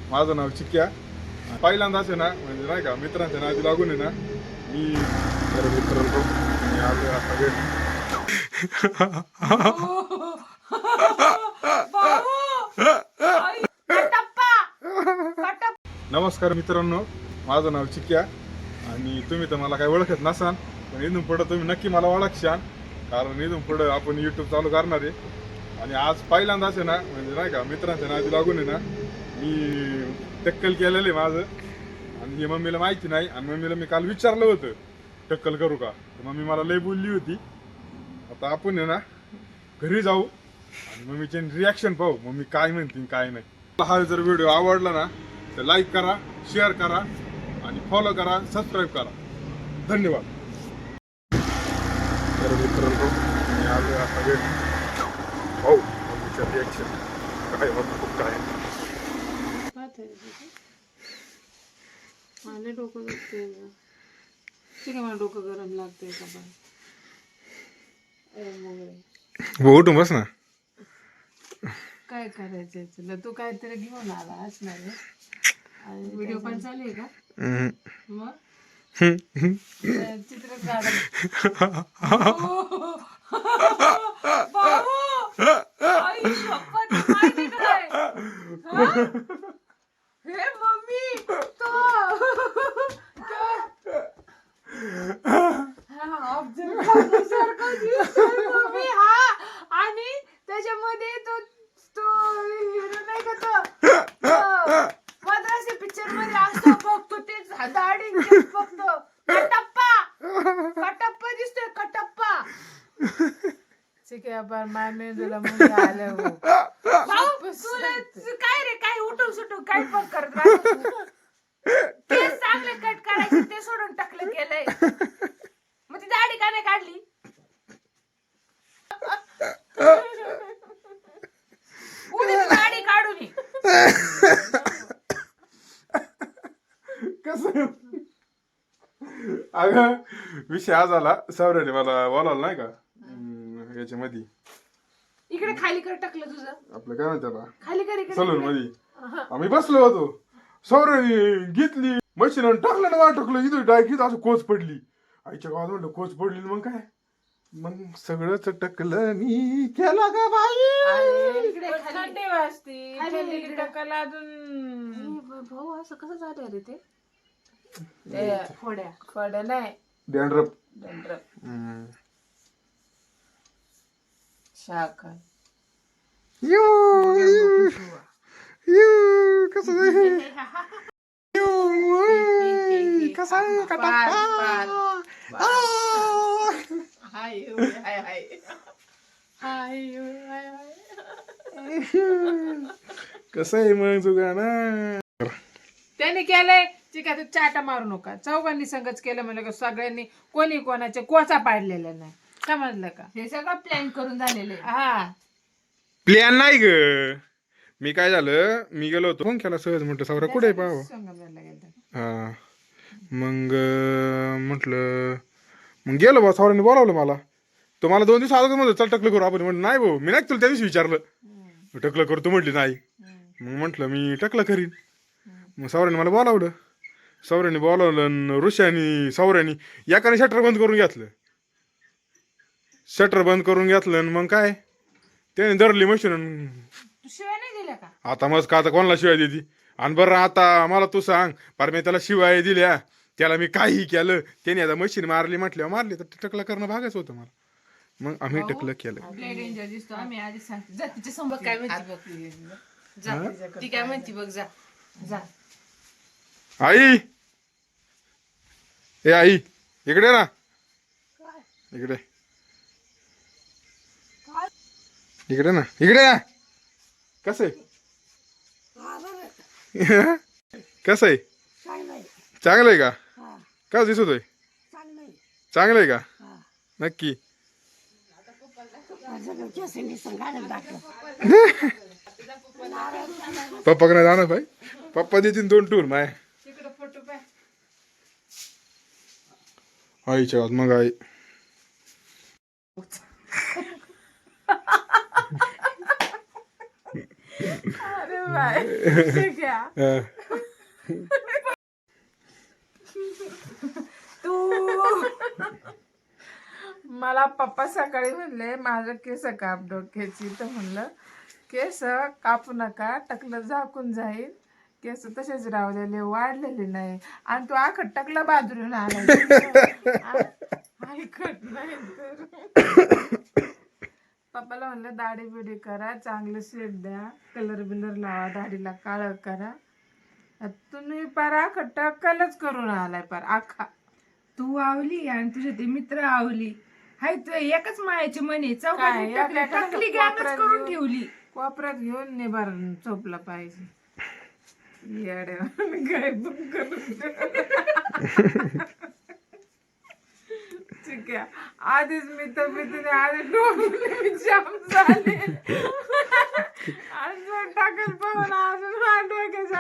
माझं नाव चिक्क्या. पहिल्यांदाच आहे ना, म्हणजे नाही का मित्रांच्या नादी लागून आहे ना मी जरा मित्रांनो मी आलो आता घरी. नमस्कार मित्रांनो, माझं नाव चिक्क्या आणि तुम्ही तर मला काही ओळखत नसाल, पण इथून पुढं तुम्ही नक्की मला ओळखशाल, कारण इथून पुढं आपण यूट्यूब चालू करणार आहे. आणि आज पहिल्यांदाच आहे ना, म्हणजे नाही का मित्रांच्या नादी लागून आहे ना मी टक्कल केलेलं आहे माझं. आणि हे मम्मीला माहिती नाही, आणि मम्मीला मी काल विचारलं होतं टक्कल करू का, तर मम्मी मला लई बोलली होती. आता आपण आहे ना घरी जाऊ आणि मम्मीचे रिॲक्शन पाहू, मम्मी काय म्हणते काय नाही. हा जर व्हिडिओ आवडला ना तर लाईक करा, शेअर करा आणि फॉलो करा, सबस्क्राईब करा. धन्यवाद. तर मित्रांनो मी आलो आता घरी. हो मम्मीचं रिॲक्शन काय होतं काय मला डोकं दुखते ठीक आहे, मला डोकं गरम लागतंय का हो. उठून बस ना. काय करायचंय तुला? तू काहीतरी घेऊन आला असणार आहे. आणि व्हिडिओ पण चालू आहे का? मग चित्र काढ. आई शपथ, माहिती काय? हे मम्मी तो मम्मी हा, आणि त्याच्यामध्ये तो तो हिरो नाही का, तो मद्रासी पिक्चर मध्ये असतो बघतो, तेच दाढी केस बघतो. कटप्पा कटप्पा दिसतोय, कटप्पा. ठीक आहे, पण माय मेंदूला मुंग्या आल्या हो. काय रे, काय उठून सुटून काय पण करत राहतो तू. केस चांगले कट करायचे ते सोडून टाकलं केलंय. मग ती दाढी का नाही काढली? उद्या ती दाढी काढून ये. कसं अगं विषय आज आला, सौर्याने मला बोलावलं नाही का याच्यामध्ये इकडे खाली कर, टाकलं तुझं आपलं काय म्हणतात त्याला खाली कर, इकडे सलून मध्ये. आम्ही बसलो होतो, सौर्याने घेतली मशीन आणि टाकलं ना, टाकलं इथं डायरेक्ट असं कोच पडली. आईच्या गावात म्हणलं कोच पडली, मग काय, मग सगळंच टकलं मी केला का बाई. इकडे थंडी वाजती, थंडी टाकायला अजून. भाऊ असं कसं झालं रे ते? फोड्या नाही, डॅन्ड्रफ. शाखा यू कसं कसा कसं आहे मग जुगाना. त्याने केलंय ठीक आहे, चाटा मारू नका. चौघांनी संगच केलं म्हणलं का, सगळ्यांनी कोणी कोणाच्या कोचा पाडलेला नाही, समजलं का? हे सगळं प्लॅन करून झालेलं आहे. हा प्लॅन नाही ग. मी काय झालं, मी गेलो होतो फोन केला सहज, म्हटलं सावरा कुठे पाहावं. हा मग म्हटलं, मग गेलो बा, सावरांनी बोलावलं मला. तो मला 2 दिवस अगोदर म्हणतो चल टकलं करू आपण. म्हटलं नाही भाऊ, मी नाही तुला त्या दिवशी विचारलं टकलं करू, तू म्हटली नाही. मग म्हटलं मी टकलं करीन. मग सावराने मला बोलावलं, सावराने बोलावलं, ऋषानी सावरानी एकाने शटर बंद करून घेतलं, शटर बंद करून घेतलं. मग काय त्याने धरली मशीन. शिवाय नाही दिल्या का आता मग का, आता कोणाला शिवाय देती. आणि बरं आता मला तू सांग, पर मी त्याला शिवाय दिल्या, त्याला मी काही केलं, त्याने आता मशीन मारली म्हटल्यावर मारली, तर टकलं करणं भागच होतं मला. मग आम्ही टकलं केलं. आम्ही आधी सांगतो, जा तिच्या समोर काय म्हणते बघ, जा ती काय म्हणते बघ, जा जा. आई ए आई इकडे ना, इकडे इकडे ना, इकडे ना. कसं आहे कसं आहे, चांगलं आहे का? कसं दिसतोय? चांगलं आहे का नक्की? पप्पा नाही जाणार भाई, पप्पा देतील 2 टूर माय आईच्या गावात. मग आई अरे बाय ठीक आहे. तू मला पप्पा सकाळी म्हणले माझं केस काप डोक्याची, तर म्हणलं केस कापू नका, टकलं झाकून जाईल, केस तसेच रावलेले वाढलेले नाही. आणि तू आखट टकला बाजून आला ऐकत नाही तर. पप्पाला म्हणलं दाढी बिडी करा, चांगलं शेप द्या, कलर बिलर लावा, दाढीला काळं करा. तुम्ही पार आखट टक्कलच करून आलाय पार आखा. तू आवली आणि तुझे ते मित्र आवली, हाय तू एकच मायाची म्हणे काय, चौकात एका टाकली कोपऱ्यात गँगच करून घेऊन- ठेवली. कोपऱ्यात घेऊन निभार चोपला पाहिजे. येड्या काय पण करून ठीक आहे. आधीच मी तब्येतीने आधी डोळे जाम झाले. अजून टाकत बघून अजून डोक्याच्या